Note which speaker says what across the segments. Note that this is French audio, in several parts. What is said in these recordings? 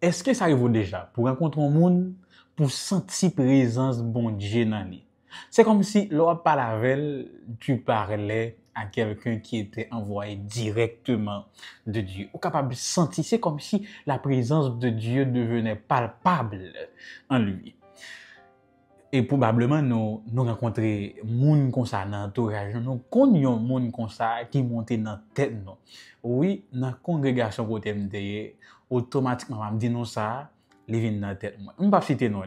Speaker 1: Est-ce que ça arrive déjà pour rencontrer un monde, pour sentir présence bon Dieu dans lui? C'est comme si lors par la veille, tu parlais à quelqu'un qui était envoyé directement de Dieu. Ou capable de sentir, c'est comme si la présence de Dieu devenait palpable en lui. Et probablement, nous rencontrer moun comme ça dans l'entourage. Nous connaissons moun comme ça qui monte dans la tête. Nous. Oui, dans la congrégation côté m'deye, automatiquement, on me dit non ça, les vient dans la tête. Je ne vais pas citer non.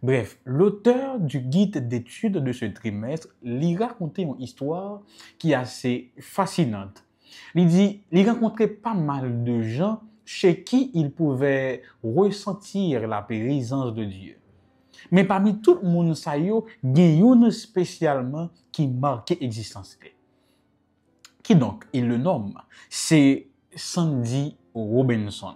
Speaker 1: Bref, l'auteur du guide d'études de ce trimestre, lui racontait une histoire qui est assez fascinante. Il rencontrait pas mal de gens chez qui il pouvait ressentir la présence de Dieu. Mais parmi tout le monde, il y a une spécialement qui marque l'existence. Qui donc, il le nomme, c'est Sandy Robinson.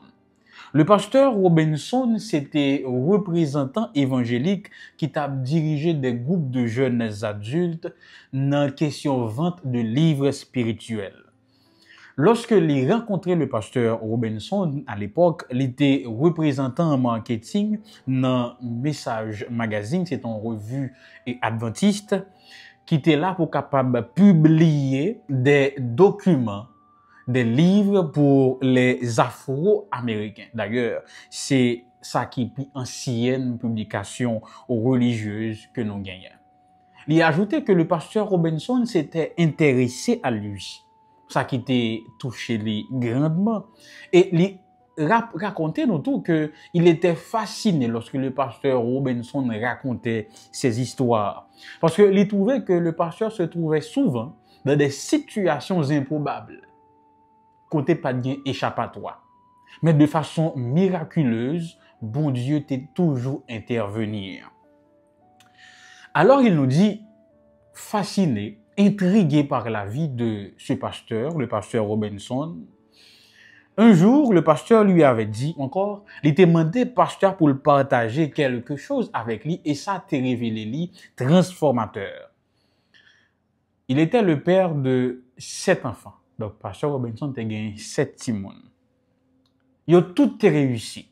Speaker 1: Le pasteur Robinson, c'était un représentant évangélique qui t'a dirigé des groupes de jeunes adultes dans la question vente de livres spirituels. Lorsque il rencontrait le pasteur Robinson, à l'époque, il était représentant en marketing dans Message Magazine, c'est une revue adventiste, qui était là pour capable publier des documents, des livres pour les Afro-Américains. D'ailleurs, c'est ça qui est plus ancienne publication religieuse que nous gagnons. Il a ajouté que le pasteur Robinson s'était intéressé à lui. Ça qui était touché lui grandement. Et il racontait nous tout que il était fasciné lorsque le pasteur Robinson racontait ses histoires. Parce que il trouvait que le pasteur se trouvait souvent dans des situations improbables. Côté pas de échappatoire. Mais de façon miraculeuse, bon Dieu t'est toujours intervenir. Alors il nous dit, fasciné, intrigué par la vie de ce pasteur, le pasteur Robinson, un jour, le pasteur lui avait dit encore, il était demandé pasteur pour le partager quelque chose avec lui et ça t'est révélé lui transformateur. Il était le père de 7 enfants. Donc, pasteur Robinson t'a gagné 7 timons. Ils ont tout réussi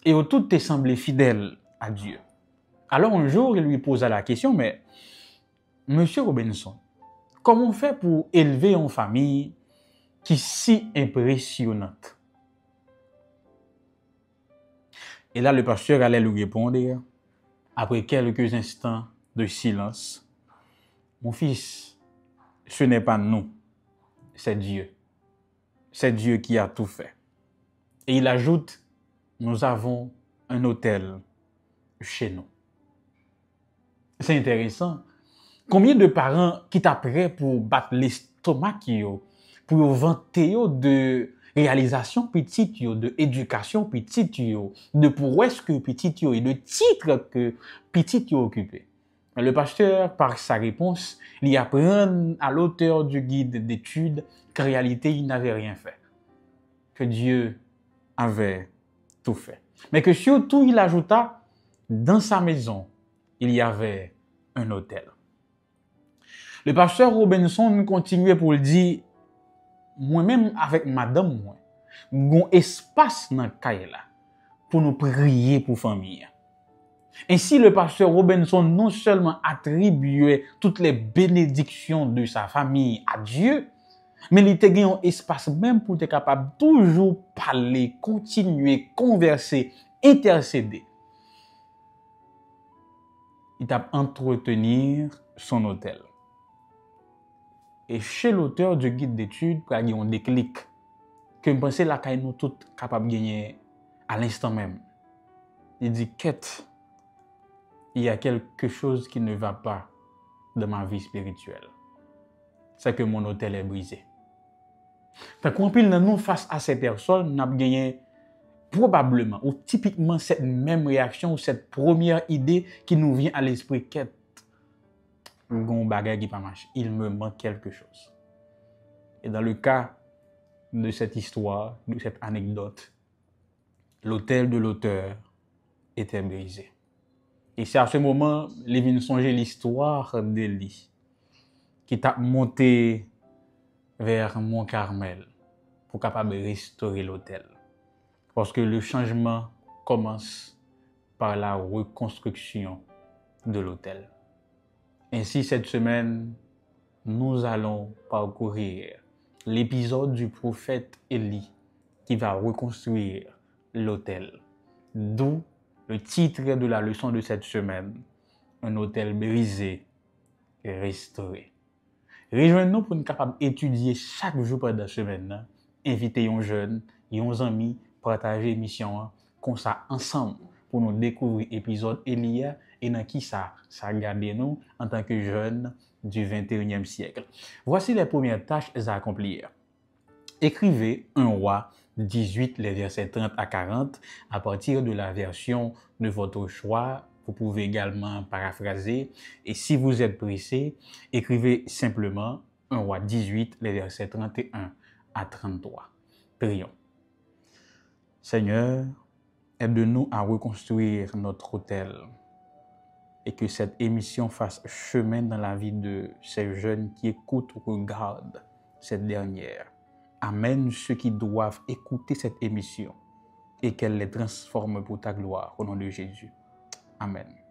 Speaker 1: et ils ont tout semblé fidèles à Dieu. Alors un jour, il lui posa la question, mais Monsieur Robinson, comment on fait pour élever une famille qui est si impressionnante? Et là, le pasteur allait lui répondre, après quelques instants de silence, mon fils, ce n'est pas nous, c'est Dieu. C'est Dieu qui a tout fait. Et il ajoute, nous avons un hôtel chez nous. C'est intéressant. Combien de parents qui t'apprêtent pour battre l'estomac, pour vanter de réalisation petite, de éducation petite, de prouesse que petite et de titre que petite occupé. Le pasteur, par sa réponse, il apprend à l'auteur du guide d'études qu'en réalité, il n'avait rien fait. Que Dieu avait tout fait. Mais que surtout, il ajouta, dans sa maison, il y avait un hôtel. Le pasteur Robinson continuait pour le dire, moi-même avec madame, moi, un espace dans le cahier là pour nous prier pour famille. Ainsi, le pasteur Robinson non seulement attribuait toutes les bénédictions de sa famille à Dieu, mais il était un espace même pour être capable de toujours parler, continuer, converser, intercéder. Il t'a entretenir son hôtel. Et chez l'auteur du guide d'études, il y a un déclic que je pense que nous tous capables de gagner à l'instant même. Il dit, quête, il y a quelque chose qui ne va pas dans ma vie spirituelle. C'est que mon hôtel est brisé. Quand on pile nous face à ces personnes, nous avons gagné probablement ou typiquement cette même réaction ou cette première idée qui nous vient à l'esprit, quête. Il me manque quelque chose. Et dans le cas de cette histoire, de cette anecdote, l'hôtel de l'auteur était brisé. Et c'est à ce moment, il vient songer l'histoire d'Élie, qui t'a monté vers Mont Carmel pour capable restaurer l'hôtel. Parce que le changement commence par la reconstruction de l'autel. Ainsi, cette semaine, nous allons parcourir l'épisode du prophète Élie qui va reconstruire l'autel. D'où le titre de la leçon de cette semaine, un autel brisé et restauré. Rejoignez-nous pour nous capables d'étudier chaque jour pendant la semaine. Invitez un jeune, un ami, partager l'émission comme ça ensemble pour nous découvrir l'épisode Élia et dans qui ça garde nous en tant que jeunes du 21e siècle. Voici les premières tâches à accomplir. Écrivez 1 Roi 18, les versets 30 à 40, à partir de la version de votre choix. Vous pouvez également paraphraser. Et si vous êtes pressé, écrivez simplement 1 Roi 18, les versets 31 à 33. Prions. Seigneur, aide-nous à reconstruire notre autel et que cette émission fasse chemin dans la vie de ces jeunes qui écoutent ou regardent cette dernière. Amène ceux qui doivent écouter cette émission et qu'elle les transforme pour ta gloire au nom de Jésus. Amen.